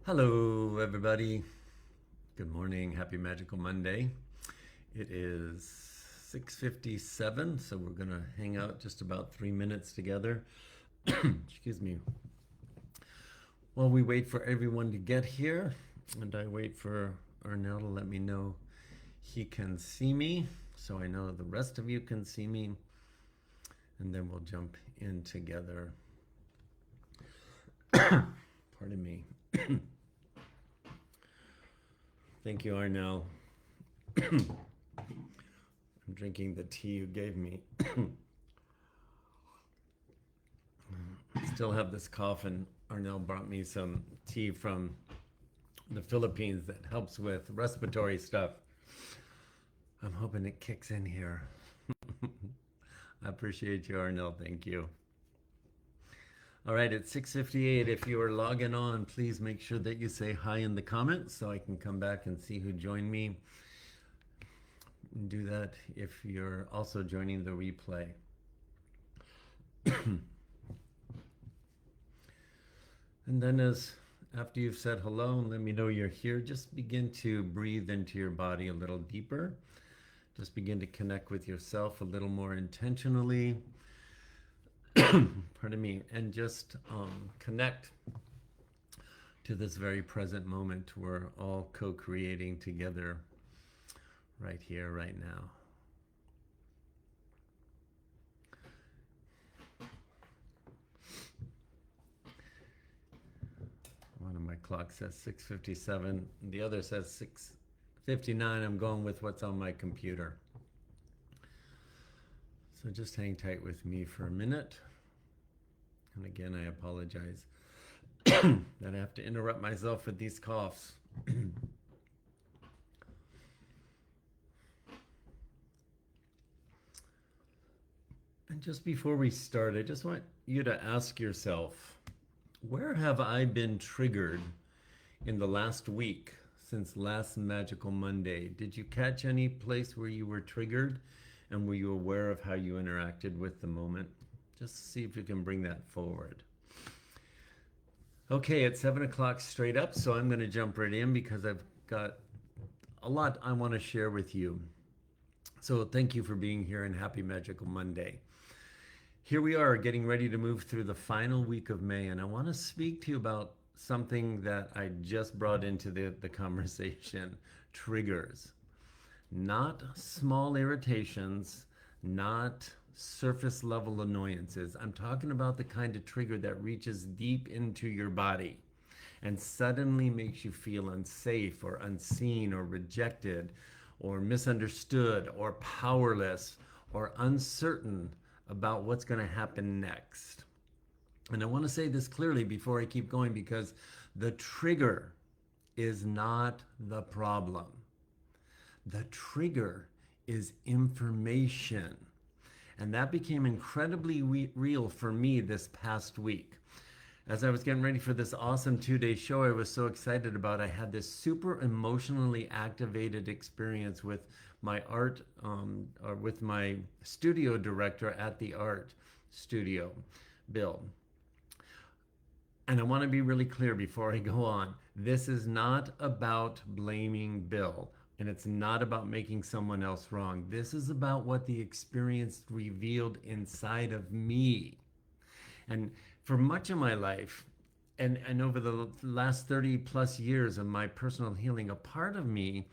Hello, everybody. Good morning. Happy Magical Monday. It is 6:57, so we're going to hang out just about 3 minutes together. Excuse me. While we wait for everyone to get here, and I wait for Arnell to let me know he can see me, so I know the rest of you can see me, and then we'll jump in together. Pardon me. Thank you, Arnell. I'm drinking the tea you gave me. Still have this cough, and Arnell brought me some tea from the Philippines that helps with respiratory stuff. I'm hoping it kicks in here. I appreciate you, Arnell. Thank you. All right, it's 6:58. If you are logging on, please make sure that you say hi in the comments so I can come back and see who joined me. Do that if you're also joining the replay. And then after you've said hello and let me know you're here, just begin to breathe into your body a little deeper. Just begin to connect with yourself a little more intentionally. Pardon me, and just connect to this very present moment. We're all co-creating together right here, right now. One of my clocks says 6:57, the other says 6:59. I'm going with what's on my computer. So just hang tight with me for a minute. And again, I apologize that I have to interrupt myself with these coughs. And just before we start, I just want you to ask yourself, where have I been triggered in the last week since last Magical Monday? Did you catch any place where you were triggered? And were you aware of how you interacted with the moment? Just see if you can bring that forward. Okay, it's 7 o'clock straight up, so I'm going to jump right in because I've got a lot I want to share with you. So thank you for being here and happy Magical Monday. Here we are getting ready to move through the final week of May, and I want to speak to you about something that I just brought into the conversation, triggers. Not small irritations, not surface level annoyances. I'm talking about the kind of trigger that reaches deep into your body and suddenly makes you feel unsafe or unseen or rejected or misunderstood or powerless or uncertain about what's going to happen next. And I want to say this clearly before I keep going, because the trigger is not the problem. The trigger is information. And that became incredibly real for me this past week. As I was getting ready for this awesome 2-day show I was so excited about, I had this super emotionally activated experience with my art, or with my studio director at the art studio, Bill. And I want to be really clear before I go on. This is not about blaming Bill. And it's not about making someone else wrong. This is about what the experience revealed inside of me. And for much of my life, and over the last 30 plus years of my personal healing, a part of me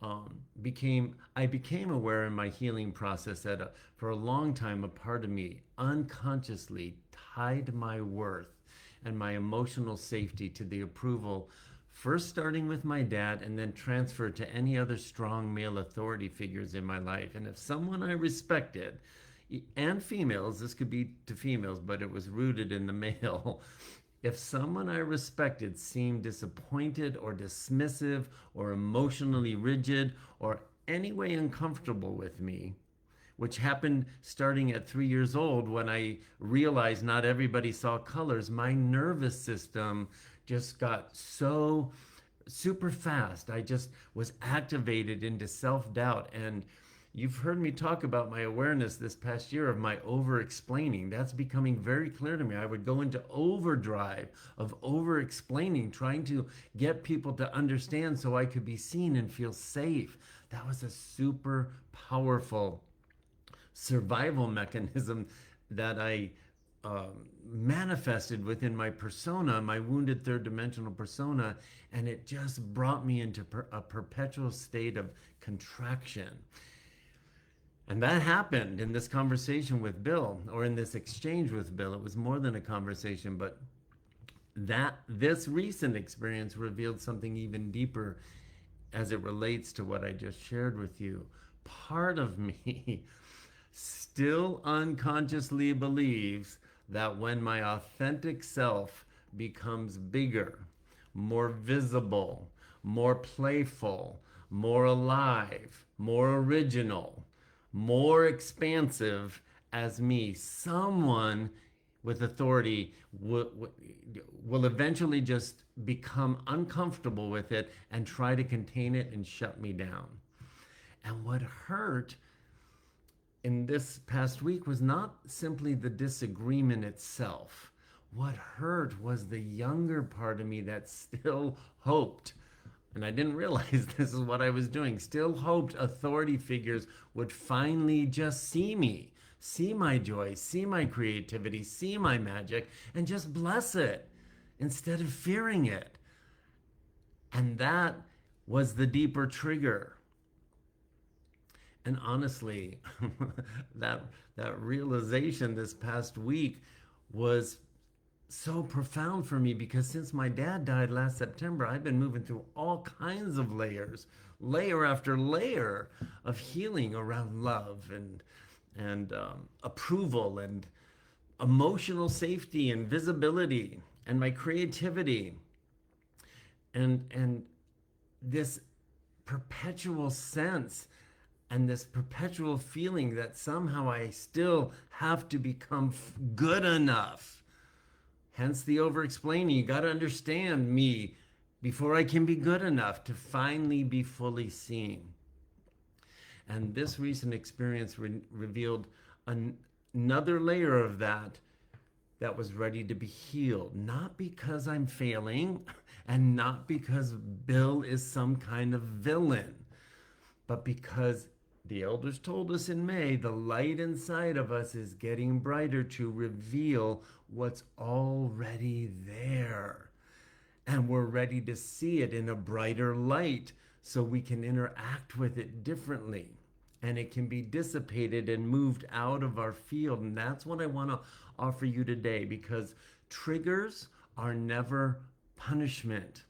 I became aware in my healing process that for a long time, a part of me unconsciously tied my worth and my emotional safety to the approval, first starting with my dad and then transferred to any other strong male authority figures in my life. And if someone I respected, and females, this could be to females, but it was rooted in the male. If someone I respected seemed disappointed or dismissive or emotionally rigid or any way uncomfortable with me, which happened starting at 3 years old when I realized not everybody saw colors, my nervous system just got so super fast. I just was activated into self-doubt. And You've heard me talk about my awareness this past year of my over explaining. That's becoming very clear to me. I would go into overdrive of over explaining, trying to get people to understand so I could be seen and feel safe. That was a super powerful survival mechanism that I manifested within my persona, my wounded third dimensional persona, and it just brought me into a perpetual state of contraction. And that happened in this conversation with Bill, or in this exchange with Bill. It was more than a conversation, but this recent experience revealed something even deeper as it relates to what I just shared with you. Part of me still unconsciously believes that when my authentic self becomes bigger, more visible, more playful, more alive, more original, more expansive as me, someone with authority will eventually just become uncomfortable with it and try to contain it and shut me down. And what hurt in this past week was not simply the disagreement itself. What hurt was the younger part of me that still hoped, and I didn't realize this is what I was doing, still hoped authority figures would finally just see me, see my joy, see my creativity, see my magic, and just bless it instead of fearing it. And that was the deeper trigger. And honestly, that realization this past week was so profound for me, because since my dad died last September, I've been moving through all kinds of layers, layer after layer of healing around love and approval and emotional safety and visibility and my creativity and this perpetual sense and this perpetual feeling that somehow I still have to become good enough. Hence the over-explaining. You got to understand me before I can be good enough to finally be fully seen. And this recent experience revealed another layer of that was ready to be healed. Not because I'm failing and not because Bill is some kind of villain, but because the elders told us in May, the light inside of us is getting brighter to reveal what's already there. And we're ready to see it in a brighter light so we can interact with it differently. And it can be dissipated and moved out of our field. And that's what I want to offer you today, because triggers are never punishment.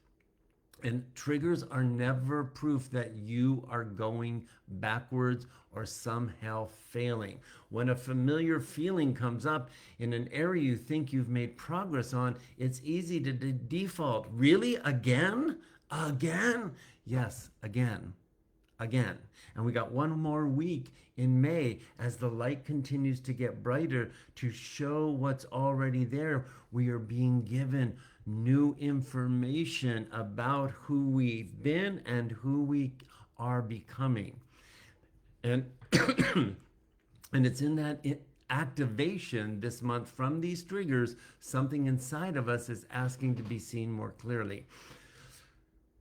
And triggers are never proof that you are going backwards or somehow failing. When a familiar feeling comes up in an area you think you've made progress on, it's easy to default. Really? Again? Again? Yes, again. Again. And we got one more week in May as the light continues to get brighter to show what's already there. We are being given new information about who we've been and who we are becoming. And and it's in that activation this month from these triggers, something inside of us is asking to be seen more clearly.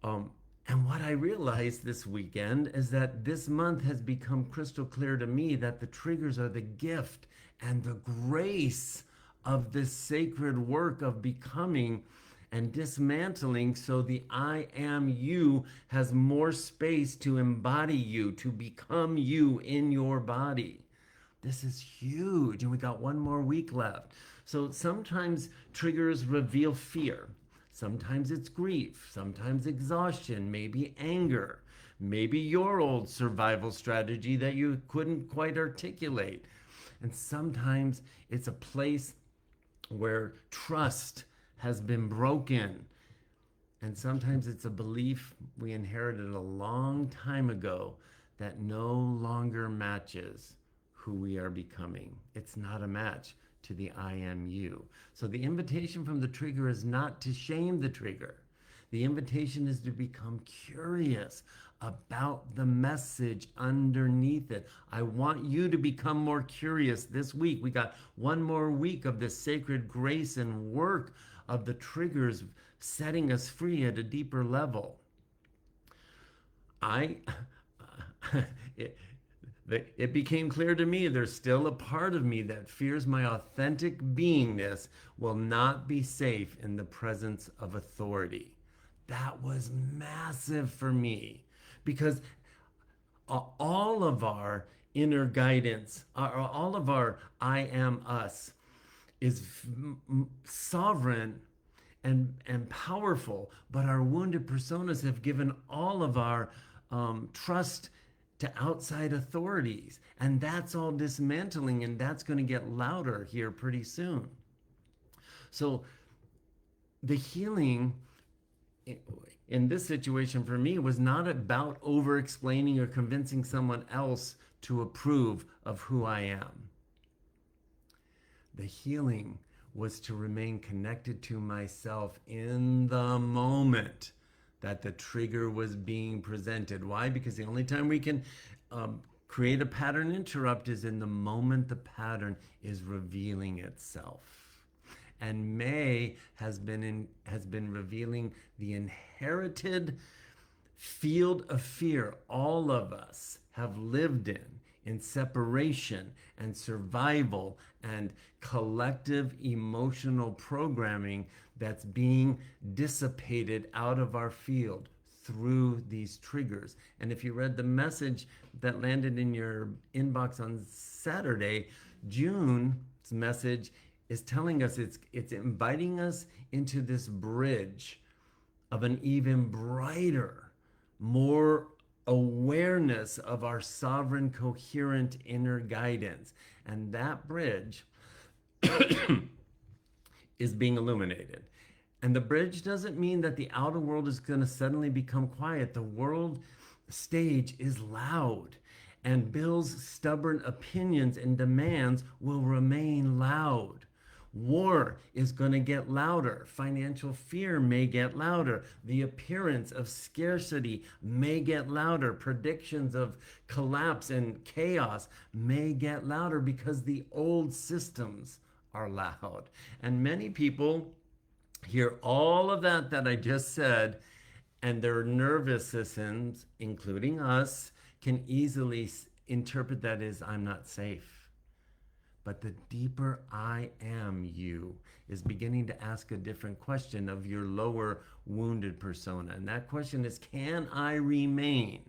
And what I realized this weekend is that this month has become crystal clear to me that the triggers are the gift and the grace of this sacred work of becoming and dismantling, so the I am you has more space to embody you, to become you in your body. This is huge, and we got one more week left. So sometimes triggers reveal fear. Sometimes it's grief, sometimes exhaustion, maybe anger, maybe your old survival strategy that you couldn't quite articulate. And sometimes it's a place where trust has been broken. And sometimes it's a belief we inherited a long time ago that no longer matches who we are becoming. It's not a match to the I am you. So the invitation from the trigger is not to shame the trigger. The invitation is to become curious about the message underneath it. I want you to become more curious this week. We got one more week of this sacred grace and work of the triggers setting us free at a deeper level. I it, it became clear to me there's still a part of me that fears my authentic beingness will not be safe in the presence of authority. That was massive for me because all of our inner guidance, all of our I am us is sovereign and powerful, but our wounded personas have given all of our trust to outside authorities. And that's all dismantling, and that's going to get louder here pretty soon. So the healing in this situation for me was not about over explaining or convincing someone else to approve of who I am. The healing was to remain connected to myself in the moment that the trigger was being presented. Why? Because the only time we can create a pattern interrupt is in the moment the pattern is revealing itself. And May has been revealing the inherited field of fear all of us have lived in separation and survival and collective emotional programming that's being dissipated out of our field through these triggers. And if you read the message that landed in your inbox on Saturday, June's message is telling us it's inviting us into this bridge of an even brighter, more awareness of our sovereign, coherent inner guidance. And that bridge is being illuminated. And the bridge doesn't mean that the outer world is going to suddenly become quiet. The world stage is loud, and Bill's stubborn opinions and demands will remain loud. War is going to get louder. Financial fear may get louder. The appearance of scarcity may get louder. Predictions of collapse and chaos may get louder because the old systems are loud. And many people hear all of that I just said, and their nervous systems, including us, can easily interpret that as I'm not safe. But the deeper I am you is beginning to ask a different question of your lower wounded persona. And that question is, can I remain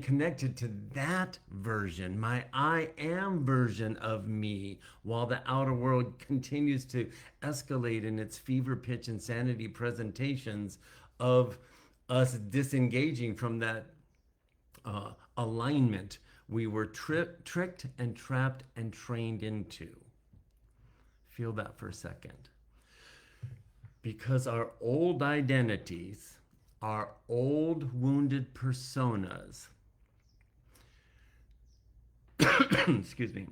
connected to that version, my I am version of me, while the outer world continues to escalate in its fever pitch insanity presentations of us disengaging from that alignment we were tricked and trapped and trained into. Feel that for a second. Because our old identities, our old wounded personas, excuse me,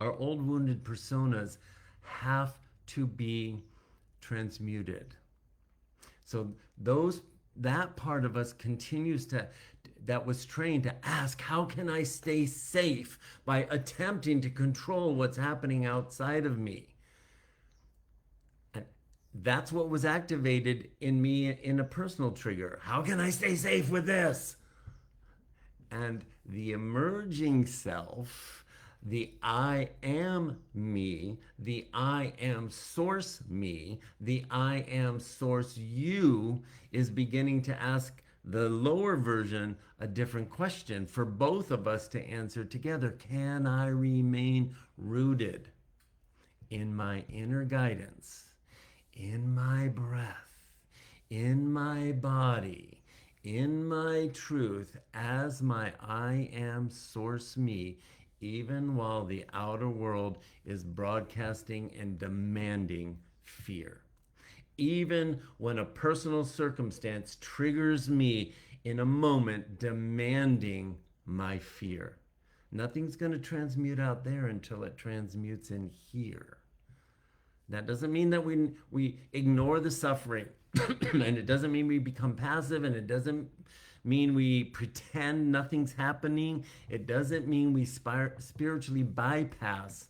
our old wounded personas have to be transmuted. So that part of us continues that was trained to ask, how can I stay safe by attempting to control what's happening outside of me? And that's what was activated in me in a personal trigger. How can I stay safe with this? And the emerging self, the I am me, the I am source me, the I am source you is beginning to ask the lower version a different question for both of us to answer together. Can I remain rooted in my inner guidance, in my breath, in my body, in my truth as my I am source me, even while the outer world is broadcasting and demanding fear? Even when a personal circumstance triggers me in a moment demanding my fear. Nothing's going to transmute out there until it transmutes in here. That doesn't mean that we ignore the suffering. And it doesn't mean we become passive, and it doesn't mean we pretend nothing's happening. It doesn't mean we spiritually bypass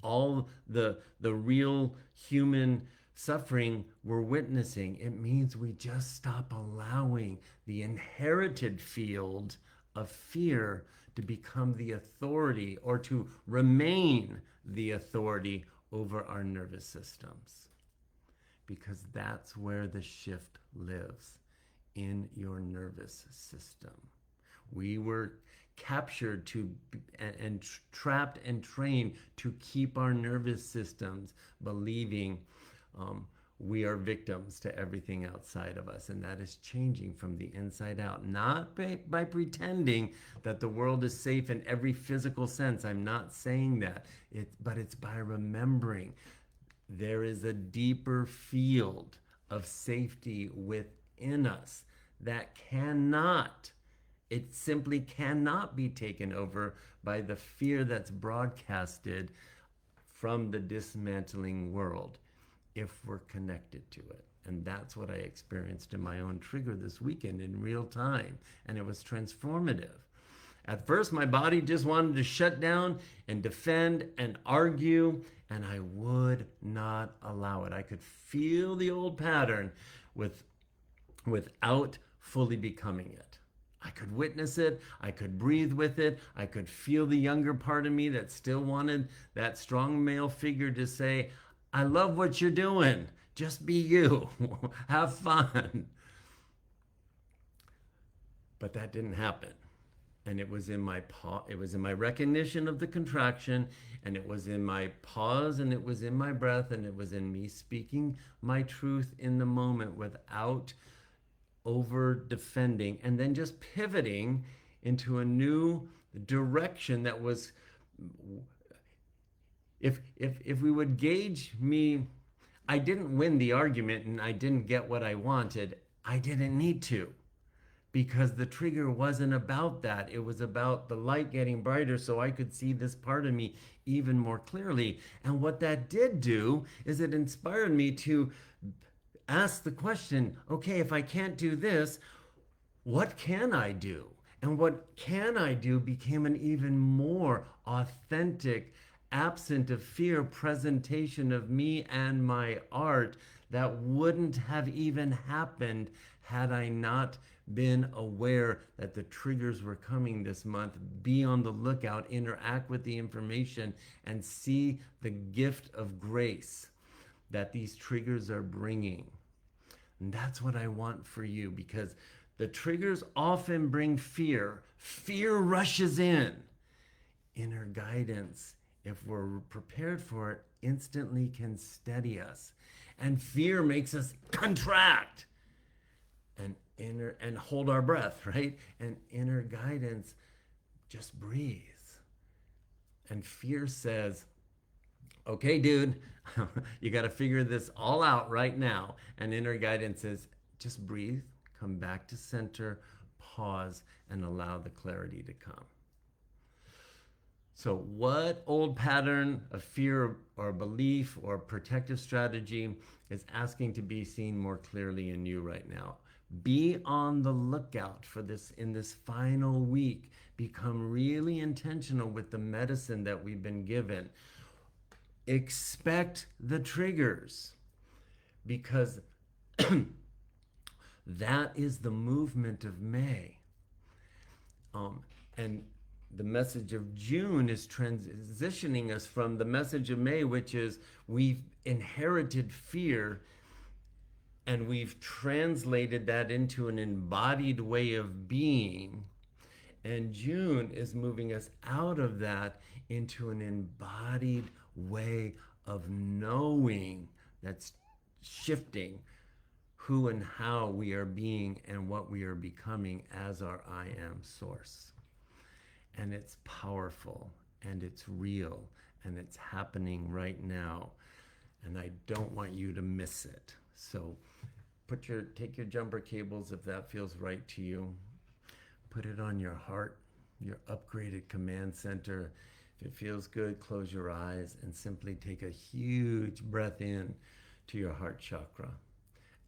all the real human suffering we're witnessing. It means we just stop allowing the inherited field of fear to become the authority or to remain the authority over our nervous systems. Because that's where the shift lives, in your nervous system. We were captured and trapped and trained to keep our nervous systems believing we are victims to everything outside of us. And that is changing from the inside out, not by pretending that the world is safe in every physical sense. I'm not saying that, but it's by remembering there is a deeper field of safety within us that it simply cannot be taken over by the fear that's broadcasted from the dismantling world if we're connected to it. And that's what I experienced in my own trigger this weekend in real time. And it was transformative. At first, my body just wanted to shut down and defend and argue, and I would not allow it. I could feel the old pattern without fully becoming it. I could witness it. I could breathe with it. I could feel the younger part of me that still wanted that strong male figure to say, I love what you're doing. Just be you. Have fun. But that didn't happen. And it was in my recognition of the contraction, and it was in my pause, and it was in my breath, and it was in me speaking my truth in the moment without over defending, and then just pivoting into a new direction that was, if we would gauge me, I didn't win the argument and I didn't get what I wanted. I didn't need to, because the trigger wasn't about that. It was about the light getting brighter so I could see this part of me even more clearly. And what that did do is it inspired me to ask the question, okay, if I can't do this, what can I do? And what can I do became an even more authentic, absent of fear presentation of me and my art that wouldn't have even happened had I not been aware that the triggers were coming this month. Be on the lookout, interact with the information, and see the gift of grace that these triggers are bringing. And that's what I want for you, because the triggers often bring fear. Fear rushes in. Inner guidance, if we're prepared for it, instantly can steady us. And fear makes us contract and hold our breath, right? And inner guidance just breathe. And fear says, okay, dude, you got to figure this all out right now. And inner guidance says, just breathe, come back to center, pause, and allow the clarity to come. So what old pattern of fear or belief or protective strategy is asking to be seen more clearly in you right now? Be on the lookout for this in this final week. Become really intentional with the medicine that we've been given. Expect the triggers, because that is the movement of May. And the message of June is transitioning us from the message of May, which is we've inherited fear and we've translated that into an embodied way of being. And June is moving us out of that into an embodied way of knowing, that's shifting who and how we are being and what we are becoming as our I am source. And it's powerful and it's real and it's happening right now. And I don't want you to miss it. So take your jumper cables if that feels right to you. Put it on your heart, your upgraded command center. If it feels good, close your eyes and simply take a huge breath in to your heart chakra.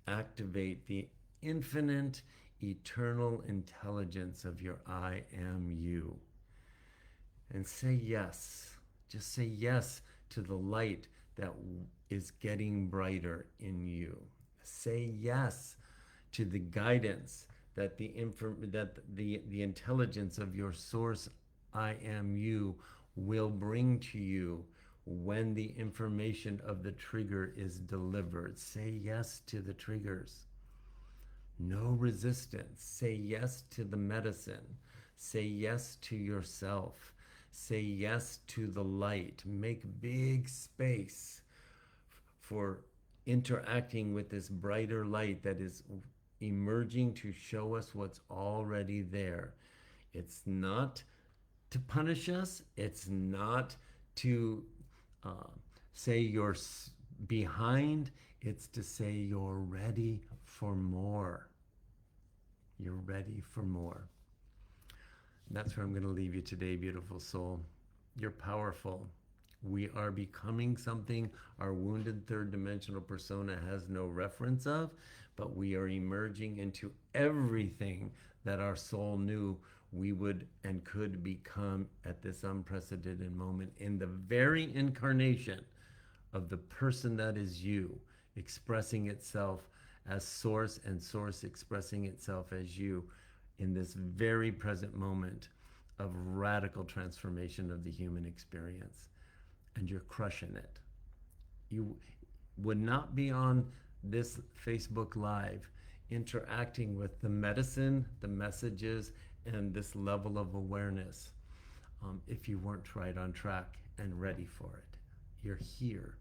Activate the infinite, eternal intelligence of your I am you. And say yes. Just say yes to the light that is getting brighter in you. Say yes to the guidance that the intelligence of your source I am you will bring to you when the information of the trigger is delivered. Say yes to the triggers. No resistance. Say yes to the medicine. Say yes to yourself. Say yes to the light. Make big space for interacting with this brighter light that is emerging to show us what's already there. It's not to punish us. It's not to say you're behind. It's to say you're ready for more. You're ready for more. And that's where I'm going to leave you today, beautiful soul. You're powerful. We are becoming something our wounded third dimensional persona has no reference of, but we are emerging into everything that our soul knew we would and could become at this unprecedented moment in the very incarnation of the person that is you, expressing itself as source and source expressing itself as you in this very present moment of radical transformation of the human experience. And you're crushing it. You would not be on this Facebook Live interacting with the medicine, the messages, and this level of awareness if you weren't right on track and ready for it. You're here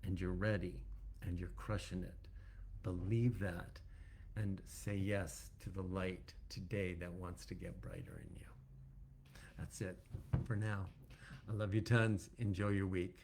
and you're ready and you're crushing it. Believe that and say yes to the light today that wants to get brighter in you. That's it for now. I love you tons. Enjoy your week.